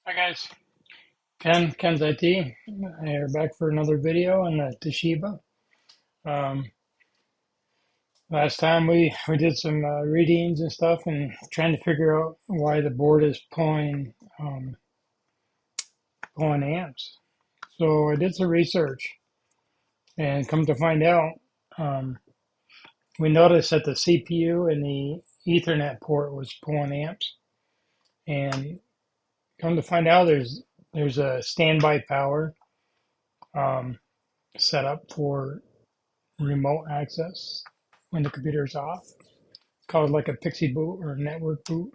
Hi guys, Ken's IT. We're back for another video on the Toshiba. Um, Last time we did some readings and stuff and trying to figure out why the board is pulling amps. So I did some research and come to find out, um, we noticed that the CPU and the Ethernet port was pulling amps, and come to find out there's a standby power um, set up for remote access when the computer is off. It's called like a Pixie boot or network boot.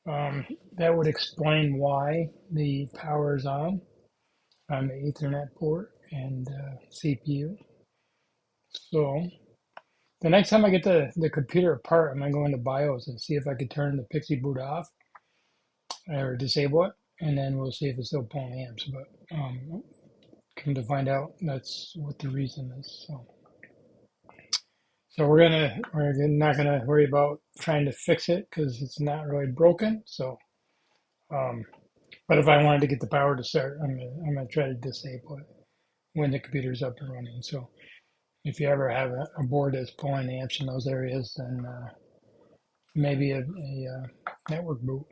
That would explain why the power is on the Ethernet port and CPU. So the next time I get the computer apart, I'm gonna go into BIOS and see if I could turn the Pixie boot off or disable it, and then we'll see if it's still pulling amps. But come to find out, that's what the reason is. So we're not gonna worry about trying to fix it because it's not really broken. So, um, but if I wanted to get the power to start, I'm gonna try to disable it when the computer's up and running. So if you ever have a board that's pulling amps in those areas, then maybe a network boot.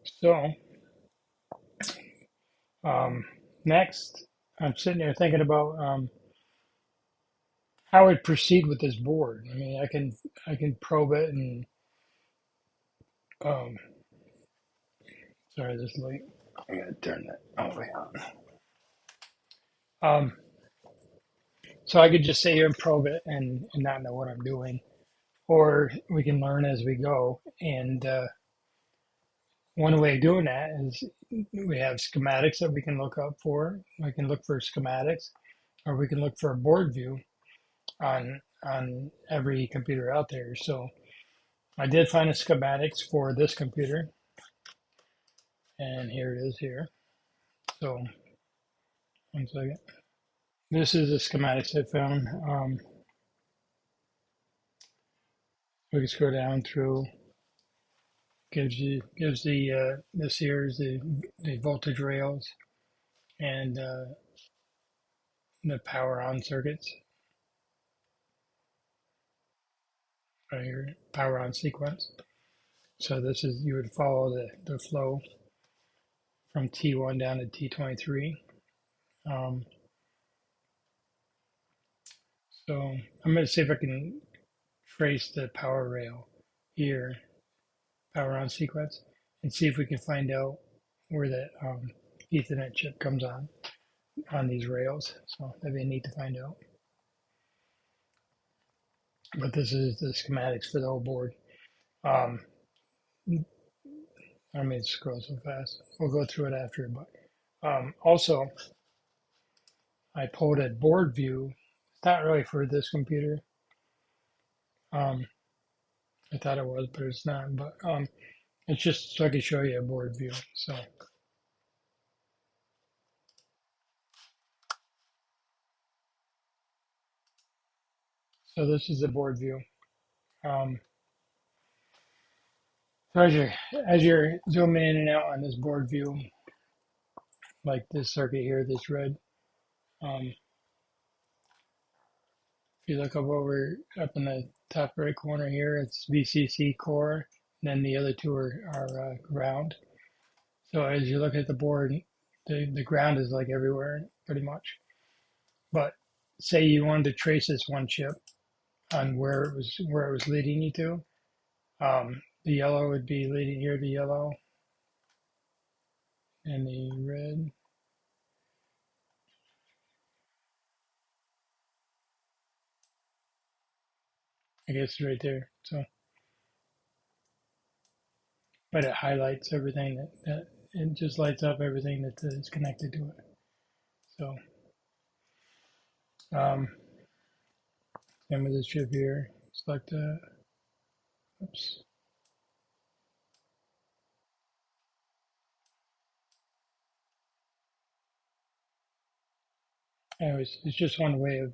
So next, I'm sitting there thinking about how I proceed with this board. I mean, I can probe it and um, sorry, this light. I gotta turn that all the way on. Um, so I could just sit here and probe it and not know what I'm doing, or we can learn as we go. And one way of doing that is we have schematics that we can look up for. We can look for schematics, or we can look for a board view on every computer out there. So I did find a schematics for this computer, and here it is here. So one second. This is the schematics I found. We can scroll down through. Gives the series the voltage rails and the power on circuits right here, power on sequence. So this is, you would follow the flow from T1 down to T23. Um, so I'm going to see if I can trace the power rail here, power on sequence, and see if we can find out where that Ethernet chip comes on these rails. So that'd be neat to find out. But this is the schematics for the whole board. Um, I mean, scroll so fast. We'll go through it after. But also, I pulled a board view. It's not really for this computer. Um, I thought it was, but it's not. But it's just so I can show you a board view. So this is the board view. Um, so as you're zooming in and out on this board view, like this circuit here, this red. If you look up in the top right corner here, it's VCC core. And then the other two are ground. So as you look at the board, the ground is like everywhere pretty much. But say you wanted to trace this one chip on where it was leading you to. The yellow would be leading here to yellow, and the red. I guess right there. So, but it highlights everything that it just lights up everything that is connected to it. So, um, and with this chip here, select that. Oops. Anyways, it's just one way of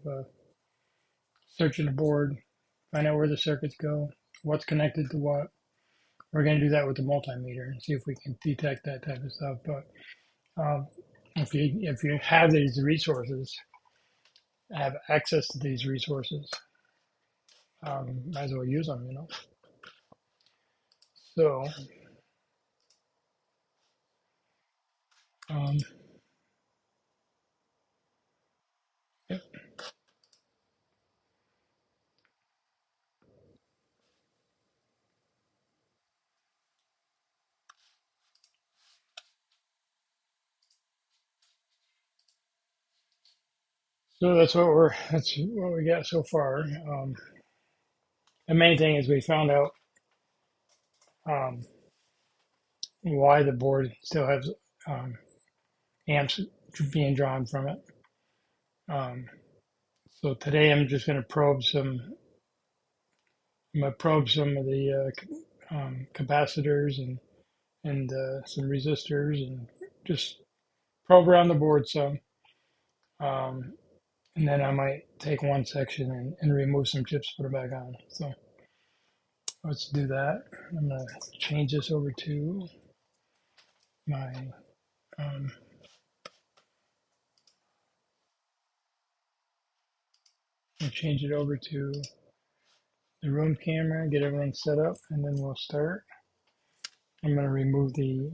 searching the board, find out where the circuits go, what's connected to what, We're going to do that with the multimeter and see if we can detect that type of stuff. But um, if you have these resources, have access to these resources, might as well use them, you know. So um, yep. So that's what we got so far. The main thing is we found out um, why the board still has um, amps being drawn from it. Um, so today I'm just going to probe some. I'm going to probe some of the capacitors and some resistors and just probe around the board some. Um, and then I might take one section and remove some chips, put it back on. So let's do that. I'm going to change this over to my um, I'll change it over to the room camera, get everything set up, and then we'll start. I'm going to remove the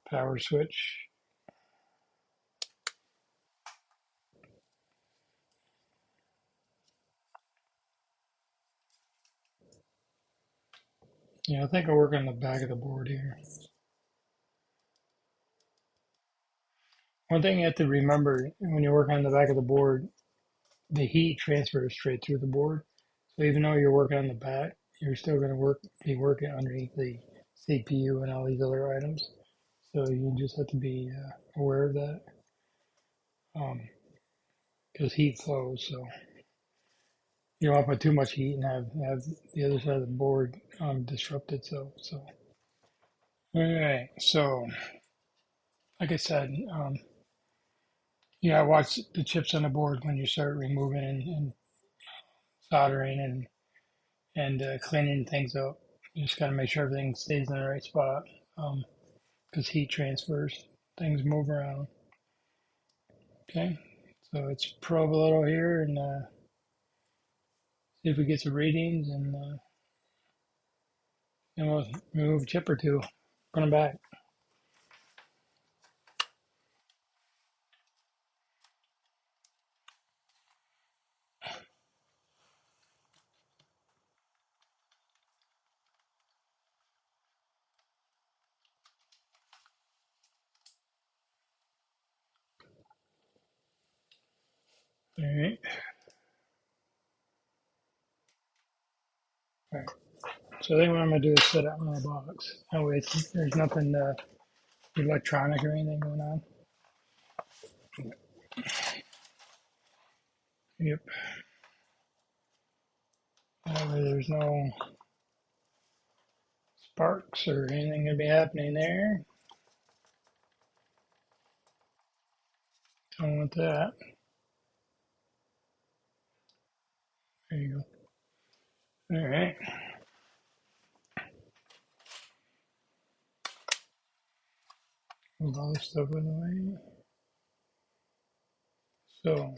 power switch. Yeah, I think I'll work on the back of the board here. One thing you have to remember when you work on the back of the board, the heat transfers straight through the board. So even though you're working on the back, you're still going to be working underneath the CPU and all these other items. So you just have to be aware of that because heat flows. So you don't want to put too much heat and have the other side of the board disrupted. So all right. So like I said, yeah, watch the chips on the board when you start removing and soldering and cleaning things up. You just got to make sure everything stays in the right spot because heat transfers, things move around. Okay, so let's probe a little here and see if we get some readings, and then we'll remove a chip or two, put them back. All right. All right. So then what I'm gonna do is set up my box. That way there's nothing electronic or anything going on. Yep. That way there's no sparks or anything gonna be happening there. Don't want that. There you go. All right. Move all this stuff out of the way. So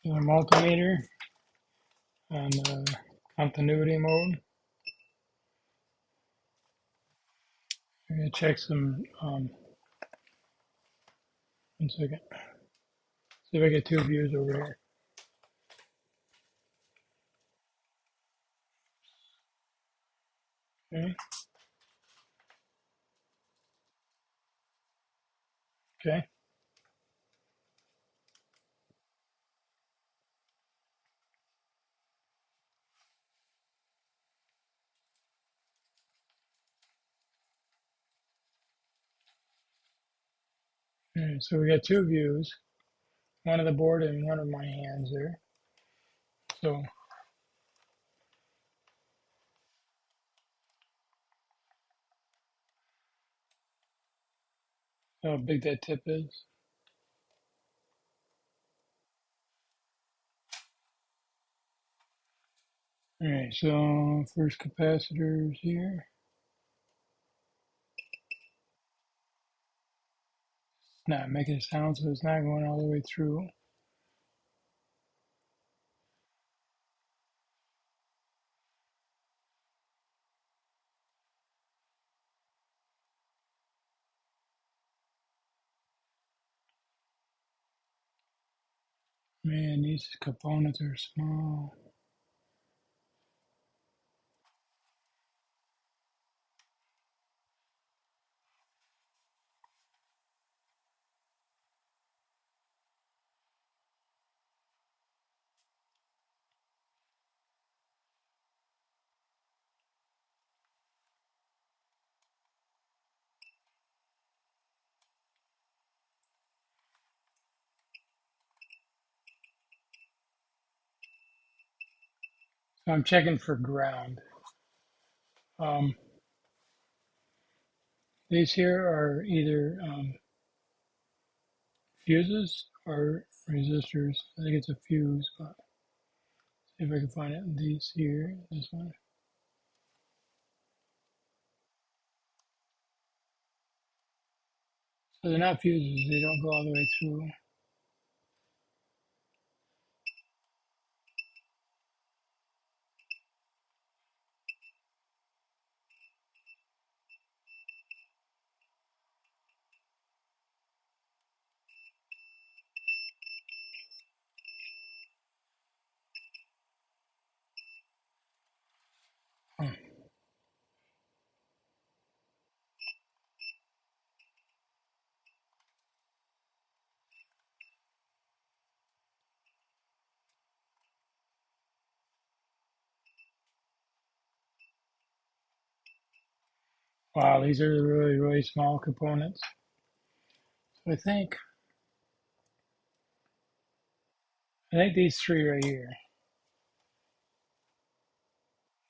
the multimeter on continuity mode. I'm gonna check some. 1 second. See if I get two views over here. Okay. Okay. All right, so we got two views, one of the board and one of my hands there. So how big that tip is. Alright, so first capacitors here. It's not making a sound, so it's not going all the way through. Man, these components are small. So I'm checking for ground. Um, these here are either fuses or resistors. I think it's a fuse, but see if I can find it. These here, this one. So they're not fuses, they don't go all the way through. Huh. Wow, these are really, really small components. So I think these three right here.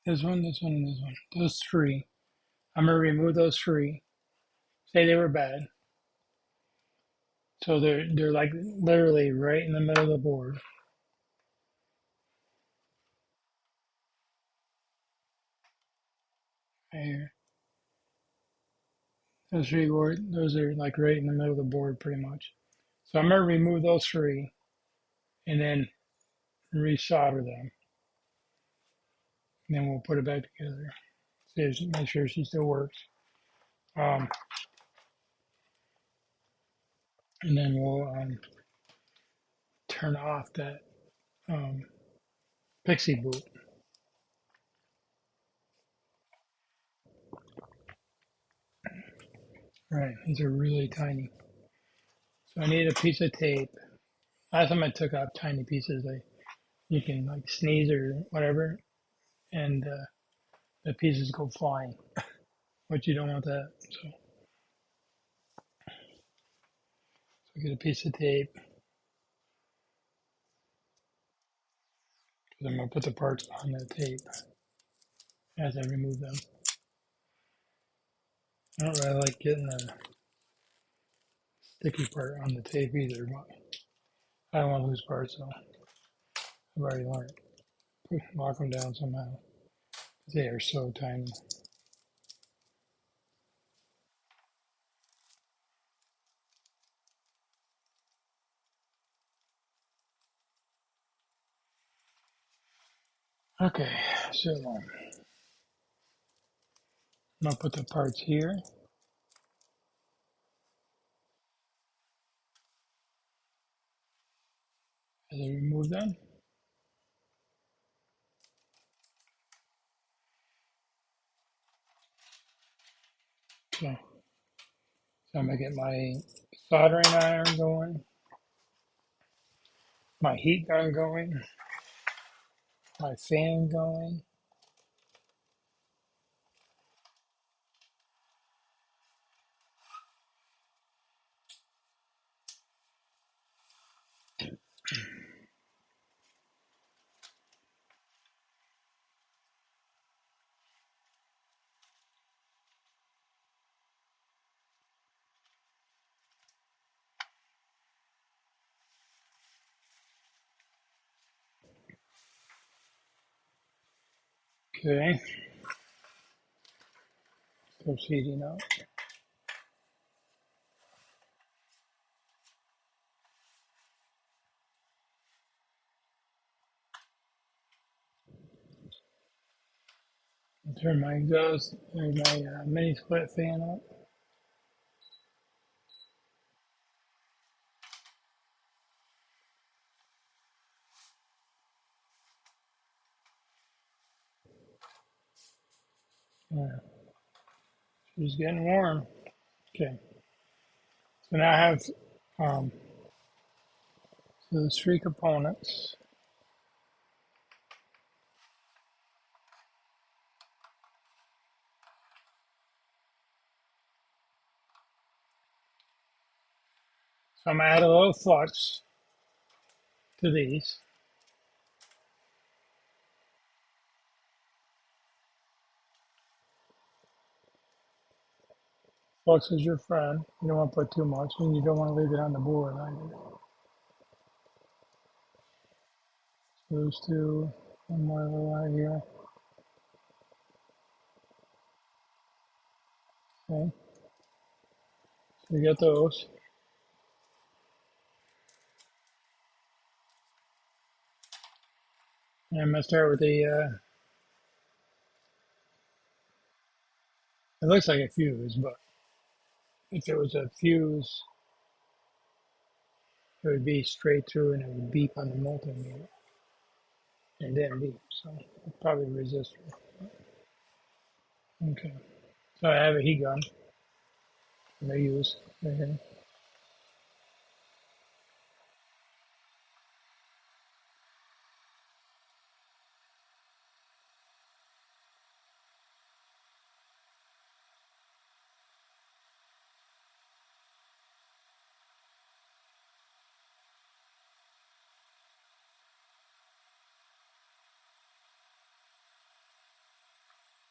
This one, this one, and this one. Those three. I'm gonna remove those three. Say they were bad. So they're like literally right in the middle of the board. Right here. Those three board, those are like right in the middle of the board pretty much. So I'm gonna remove those three and then resolder them. And then we'll put it back together. See, make sure she still works. Um, and then we'll turn off that um, Pixie boot. Right, these are really tiny. So I need a piece of tape. Last time I took off tiny pieces, you can like sneeze or whatever, and the pieces go flying. But you don't want that. So get a piece of tape. Because I'm gonna put the parts on the tape as I remove them. I don't really like getting the sticky part on the tape either, but I don't want to lose parts, so I've already learned. Lock them down somehow. They are so tiny. Okay, so I'm gonna put the parts here as I remove them. So I'm gonna get my soldering iron going, my heat gun going, my fan going. Okay, still heating up. I'll turn my exhaust or my mini split fan up. Yeah, she's getting warm. Okay, so now I have um, so there's three components. So I'm gonna add a little flux to these. Flux is your friend. You don't want to put too much, and you don't want to leave it on the board either. So those two, one more little right here. Okay, so we got those. And I'm gonna start with the. It looks like a fuse, but if it was a fuse, it would be straight through and it would beep on the multimeter and then beep. So probably resistor. Okay. So I have a heat gun that I use right here.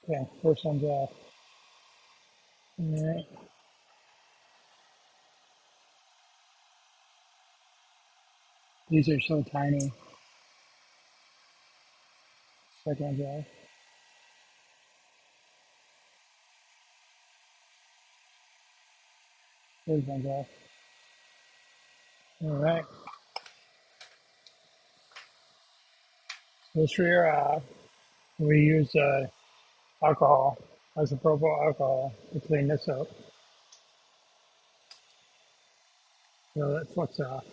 Okay, first one's off. All right. These are so tiny. Second one's off. Third one's off. All right. Those three are off. We use alcohol, isopropyl alcohol, to clean this up. So that flux off.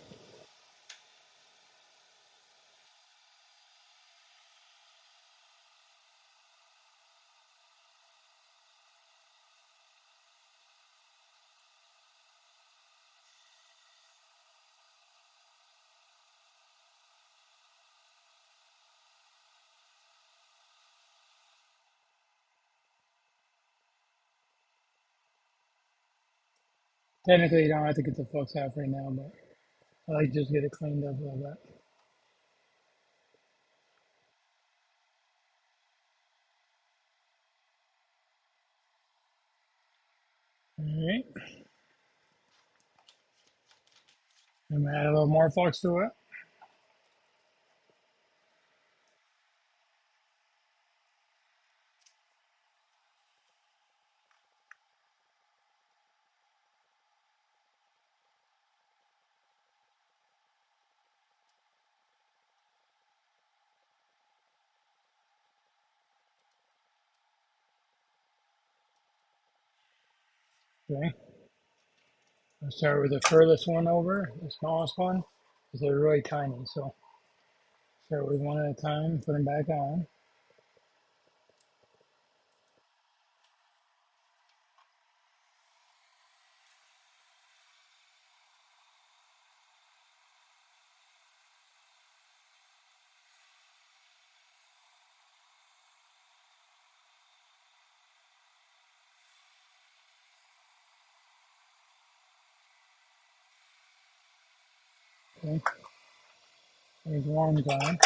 Technically, you don't have to get the flux off right now, but I like to just get it cleaned up a little bit. All right. I'm gonna add a little more flux to it. Okay. I'll start with the furthest one over, the smallest one, because they're really tiny. So start with one at a time, put them back on. Okay. There's one gone.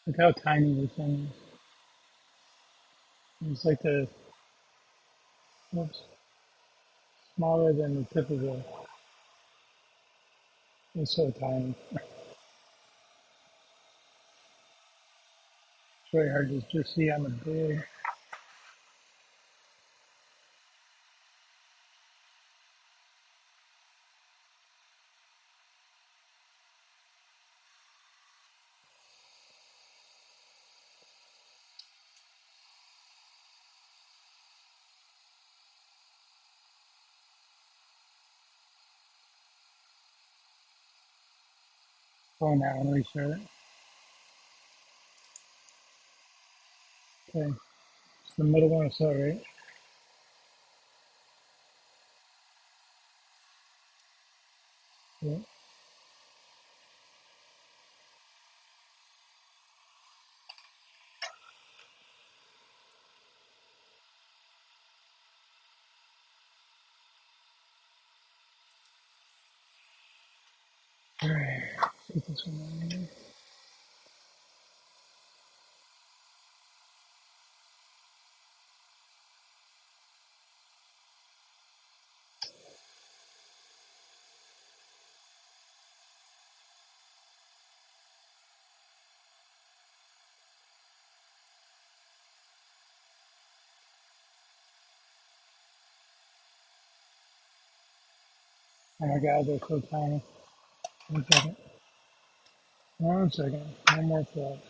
Look how tiny this thing is. It's like the, oops, smaller than the tip of the, it's so tiny. Very hard to just see on the board. Oh, now and restart it. Okay, it's the middle one is set, right? Yeah. All right. Let's get this one on here. Oh my God, they're so tiny. 1 second. 1 second. No more flux.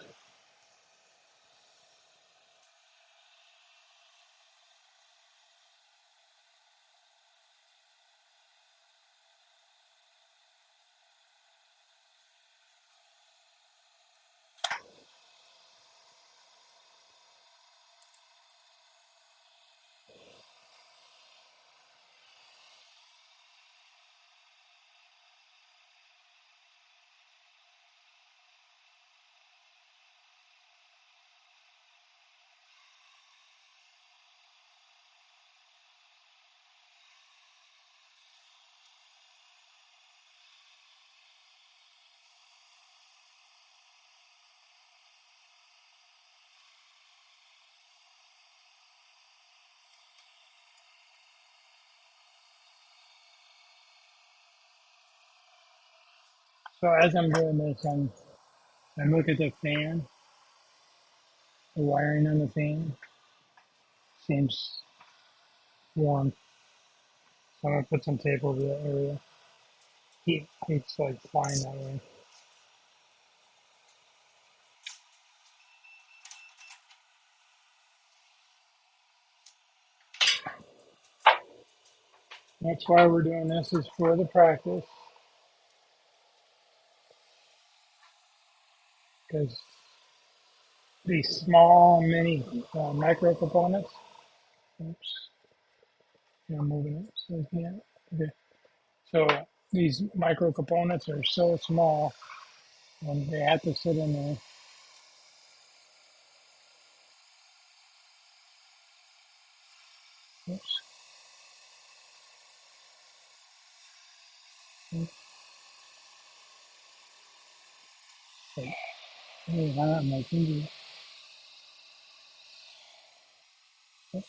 So as I'm doing this, I look at the fan, the wiring on the fan seems warm. So I'm gonna put some tape over that area. Heat's like flying that way. That's why we're doing this, is for the practice, because these small mini micro components. Oops, yeah, I'm moving it. So yeah, okay. So these micro components are so small, and they have to sit in there. Oops. Oops. Like, hey, my finger. Oops.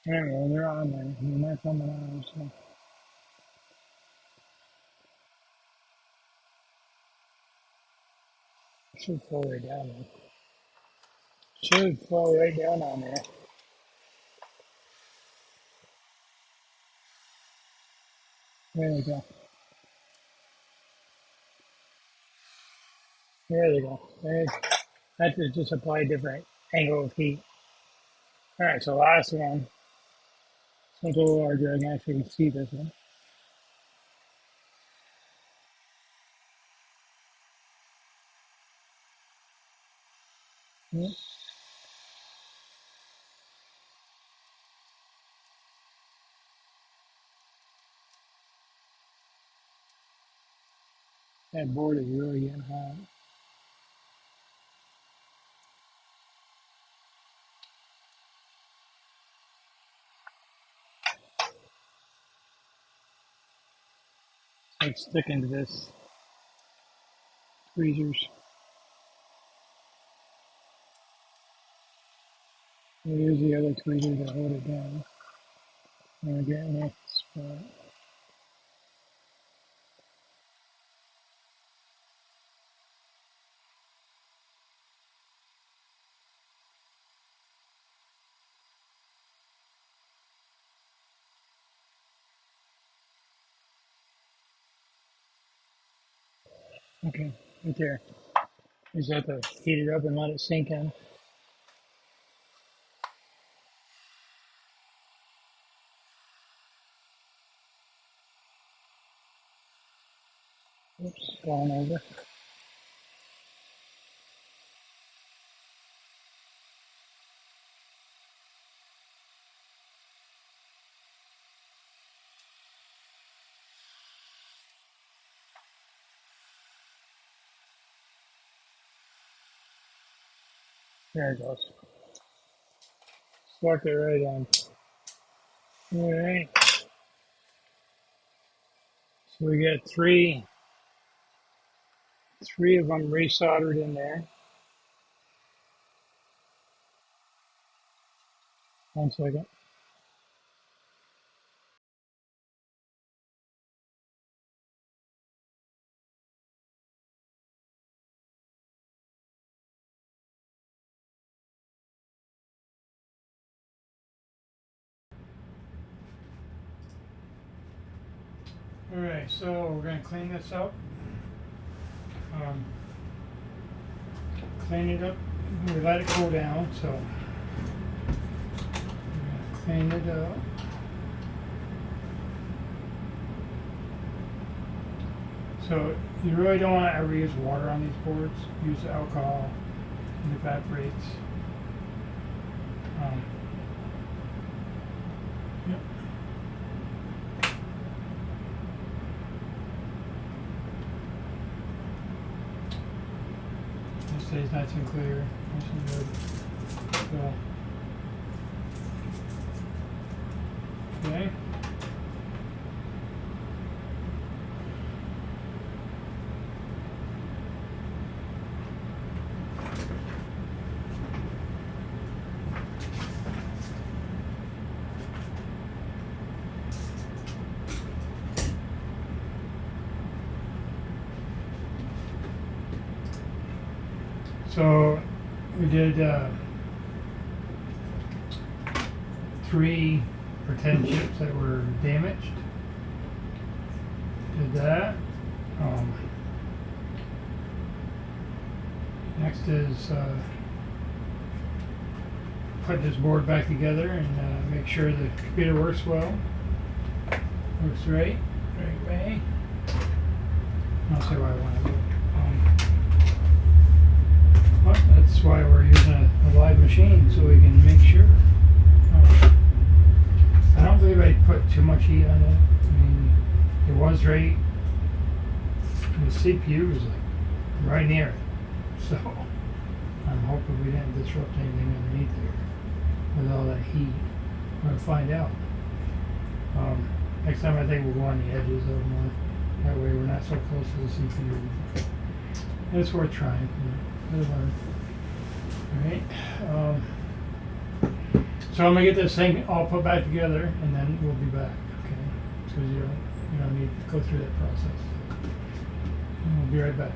Anyway, they're on there. They're not coming on, so it should flow right down there. Should flow right down on there. There we go. There they go. That is just apply different angle of heat. All right, so last one. So it's a little larger. I can actually see this one. Yep. That board is really getting hot. It's like sticking to this tweezers. Here's the other tweezers that hold it down. And I get in that spot. Okay, right there. You just have to heat it up and let it sink in. Oops, going over. There it goes. Stuck it right on. Alright, so we got three of them resoldered in there. One second. Alright, so we're going to clean this up. Clean it up. We let it cool down, so we're going to clean it up. So you really don't want to ever use water on these boards. Use alcohol, it evaporates. Yep. It stays nice and clear, nice and good. So, okay. So we did 3 pretend chips that were damaged. Did that. Next is put this board back together and make sure the computer works well. Works right way. I'll say why I want to do it. Well, that's why we're using a live machine, so we can make sure. I don't believe I put too much heat on it. I mean, it was right. The CPU was like right near it, so I'm hoping we didn't disrupt anything underneath there with all that heat. We're gonna find out. Next time I think we'll go on the edges of them. That way we're not so close to the CPU. It's worth trying. Alright. So I'm gonna get this thing all put back together, and then we'll be back. Okay. Because you don't need to go through that process. And we'll be right back.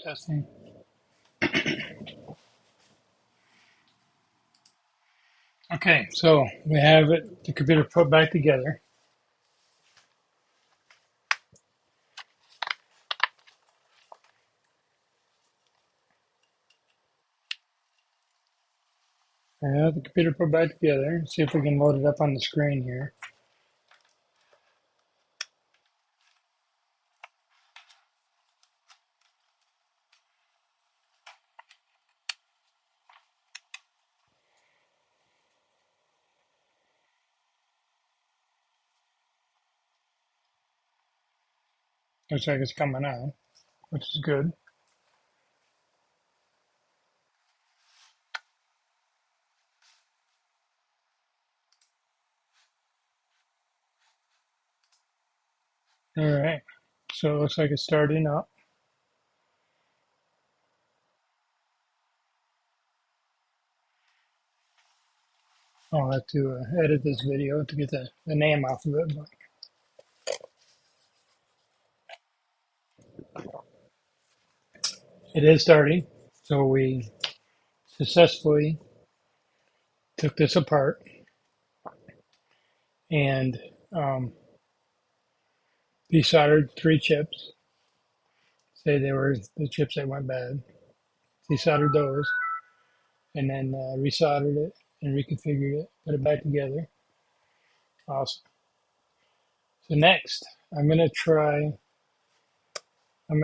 Testing. Okay, so we have the computer put back together. I have the computer put back together. See if we can load it up on the screen here. Looks like it's coming on, which is good. All right, so it looks like it's starting up. I'll have to edit this video to get the name off of it, but it is starting. So we successfully took this apart and desoldered 3 chips. Say they were the chips that went bad. Desoldered those and then resoldered it and reconfigured it, put it back together. Awesome. So next, I'm gonna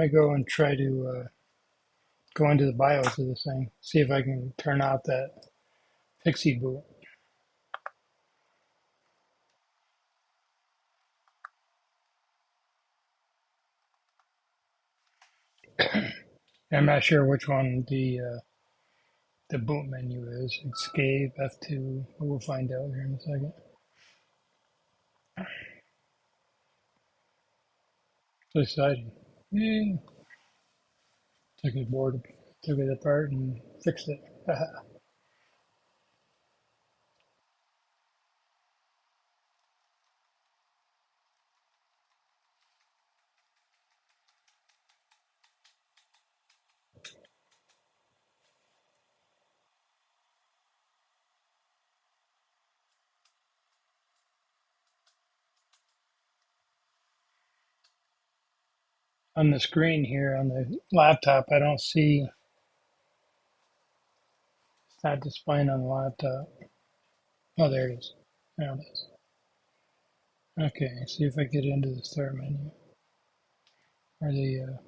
go and try to go into the BIOS of this thing, see if I can turn out that Pixie boot. I'm not sure which one the boot menu is. Escape, F2. We'll find out here in a second. So exciting. Yay. Took it apart and fixed it. On the screen here on the laptop, I don't see, it's not displaying on the laptop. Oh, there it is. There it is. Okay, see if I get into the start menu or the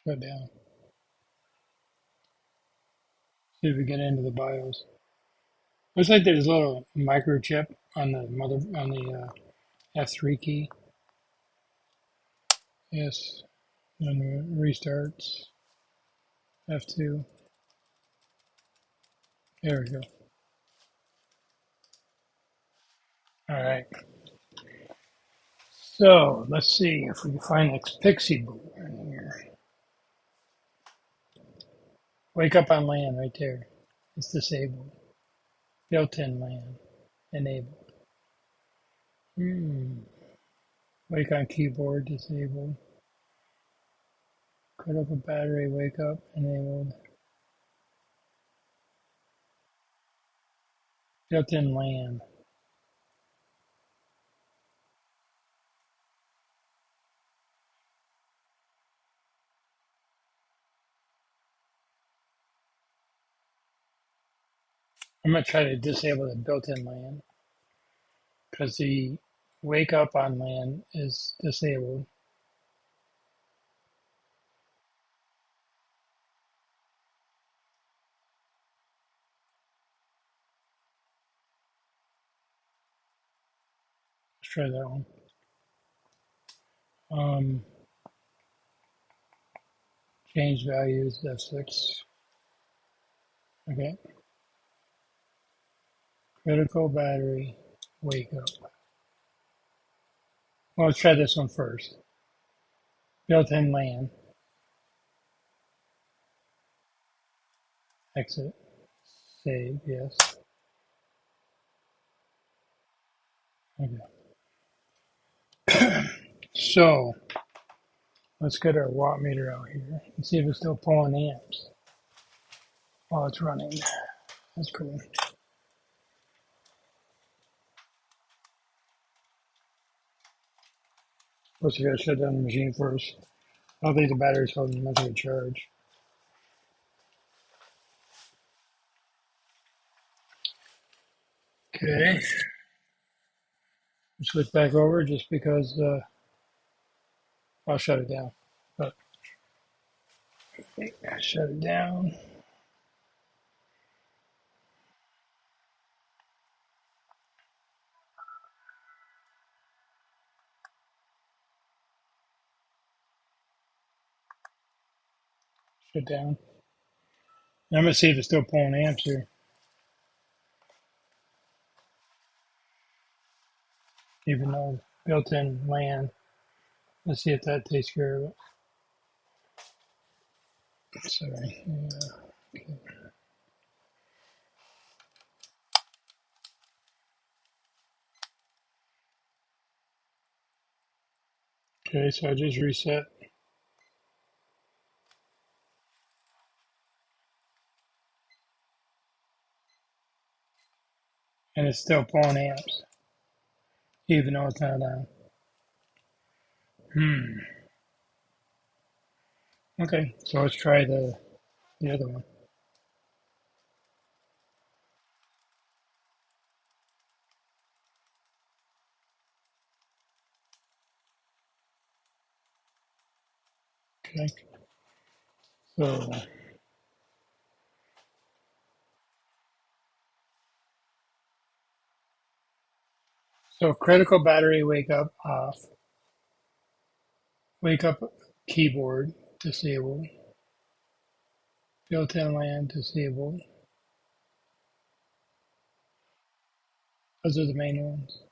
shutdown. See if we get into the BIOS. Looks like there's a little microchip on the F3 key. Yes, and restarts. F2. There we go. All right. So let's see if we can find this Pixie boot in here. Wake up on LAN right there. It's disabled. Built-in LAN enabled. Wake on keyboard disabled. Critical battery wake up enabled. Built-in LAN. I'm gonna try to disable the built-in LAN because the wake up on LAN is disabled. Let's try that one. Change values F6. Okay. Critical battery wake up. Well, let's try this one first. Built-in LAN. Exit. Save. Yes. Okay. So let's get our watt meter out here and see if it's still pulling amps while it's running. That's cool. First, you gotta shut down the machine first. I don't think the battery's holding much of a charge. Okay. Switch back over just because I'll shut it down. But shut it down. Shut down. And I'm gonna see if it's still pulling amps here, even though built-in LAN. Let's see if that takes care of it. Sorry. Yeah. Okay. Okay, so I just reset and it's still pulling amps, even though it's not on. Okay, so let's try the other one. Okay, so critical battery wake up off, wake up keyboard disabled, built-in LAN disabled. Those are the main ones.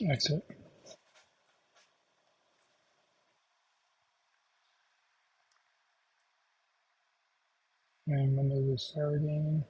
Exit. And Windows is starting.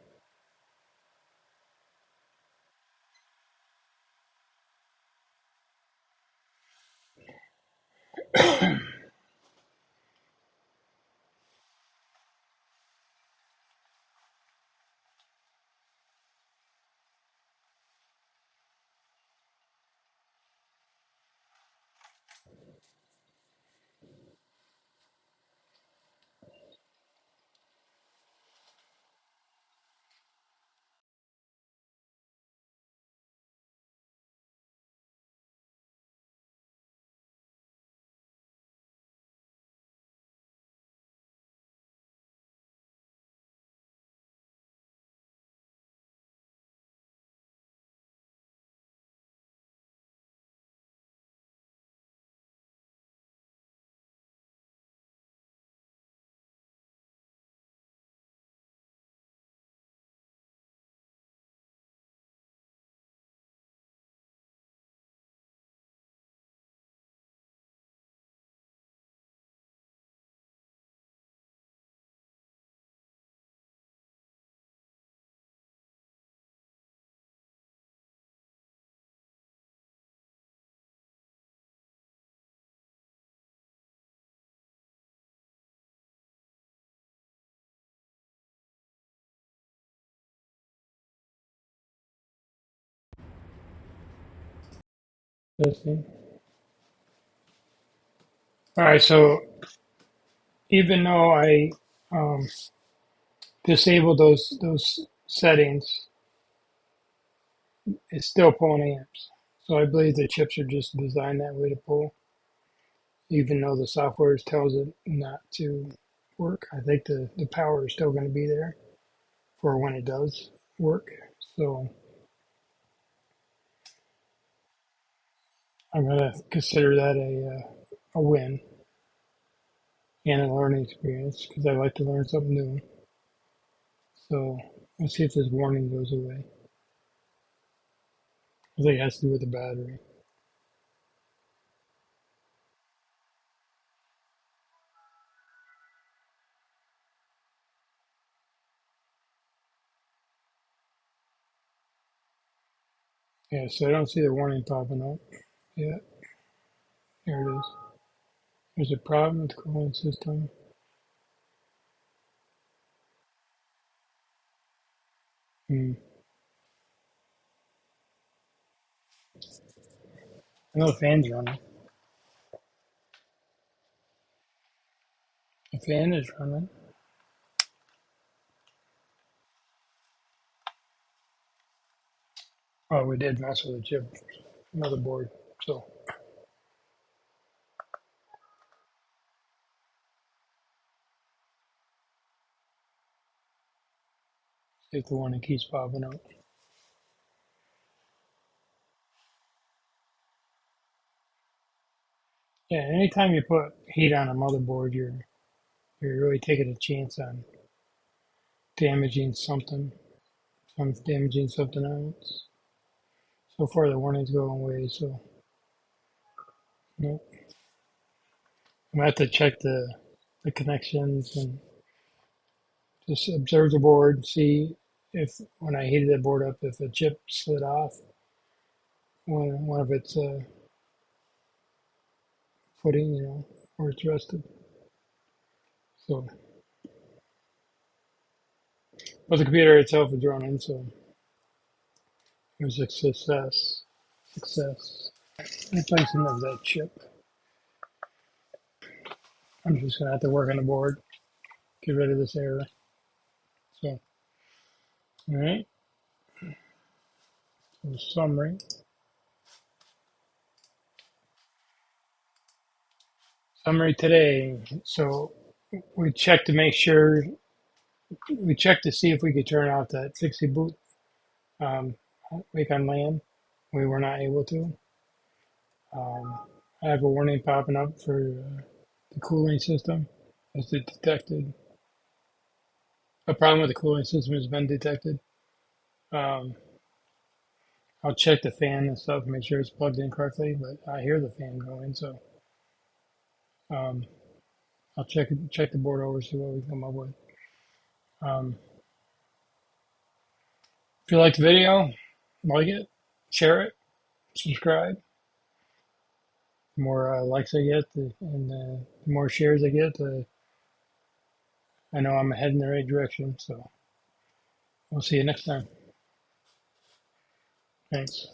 Testing. All right, so even though I um, disabled those settings, it's still pulling amps. So I believe the chips are just designed that way to pull, even though the software tells it not to work. I think the power is still going to be there for when it does work. So I'm going to consider that a win and a learning experience because I like to learn something new. So let's see if this warning goes away. I think it has to do with the battery. Yeah, so I don't see the warning popping up. Yeah, there it is. There's a problem with the cooling system. Hmm. I know the fan's running. The fan is running. Oh, we did mess with the chip motherboard. So see if the warning keeps popping up. Yeah, anytime you put heat on a motherboard, you're really taking a chance on damaging something. Some damaging something else. So far, the warning's going away. So nope. I'm gonna have to check the connections and just observe the board, see if when I heated the board up, if a chip slid off, one of its footing, where it's rested. So, but the computer itself is running, so it was a success. Success. Replacement of that chip. I'm just gonna have to work on the board, get rid of this error. So, all right. So summary. Summary today. So we checked to make sure. We checked to see if we could turn off that 60 boot Wake On LAN. We were not able to. Um, I have a warning popping up for the cooling system. As it detected a problem with the cooling system has been detected. Um, I'll check the fan and stuff, make sure it's plugged in correctly. But I hear the fan going, so um, I'll check the board over, see what we come up with. Um, if you like the video, like it, share it, subscribe. The more likes I get, and the more shares I get, I know I'm heading in the right direction. So we'll see you next time. Thanks.